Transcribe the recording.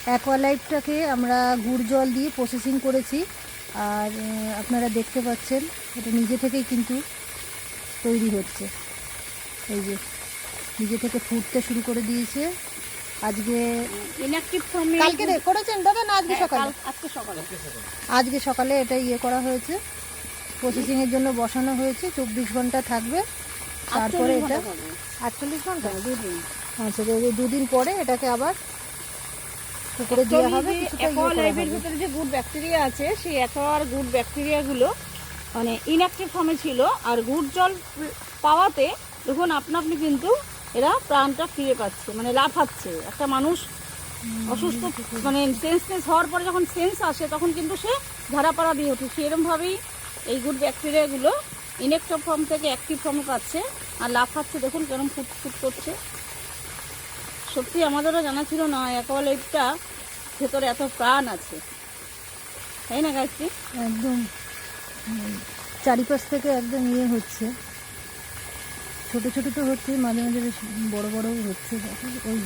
অ্যাকোয়ালাইফটাকে আমরা গুড় জল দিয়ে প্রসেসিং করেছি। আর আপনারা দেখতে পাচ্ছেন এটা নিজে থেকেই কিন্তু তৈরি হচ্ছে। এই যে নিজে থেকে ফুটতে শুরু করে দিয়েছে। আজকে ইনঅ্যাক্টিভ ফর্মে কালকে করেছেন দাদা না আজকে সকালে? আজকে সকালে এটা করা হয়েছে, প্রসেসিংয়ের জন্য বসানো হয়েছে। 24 ঘন্টা থাকবে, তারপরে এটা 48 ঘন্টা আচ্ছা, দুদিন পরে এটাকে আবার পুকুরে দেওয়া হবে। অ্যাকোয়ালাইফের ভিতরে যে গুড ব্যাকটেরিয়া আছে সেই অ্যাকোয়ার গুড ব্যাকটেরিয়াগুলো মানে ইনঅ্যাক্টিভ ফর্মে ছিল, আর গুড জল পাওয়াতে দেখুন আপনা আপনি কিন্তু এরা প্রাণটা ফিরে পাচ্ছে, মানে লাফাচ্ছে। একটা মানুষ অসুস্থ মানে সেন্সলেস হওয়ার পরে যখন সেন্স আসে তখন কিন্তু সে ধারাপাড়া দিয়ে ওঠে, সেরকমভাবেই এই গুড ব্যাকটেরিয়াগুলো ইনঅ্যাক্টিভ ফর্ম থেকে অ্যাক্টিভ ফর্মে পাচ্ছে আর লাফাচ্ছে। দেখুন কেরম ফুট করছে। সত্যি আমাদেরও জানা ছিল না অ্যাকোয়ালাইফটা ভেতরে এত প্রাণ আছে, তাই না গাছটি? একদম চারিপাশ থেকে একদম হচ্ছে, ছোট ছোট তো হচ্ছে, মাঝে মাঝে বেশ বড় বড়ও হচ্ছে। ওই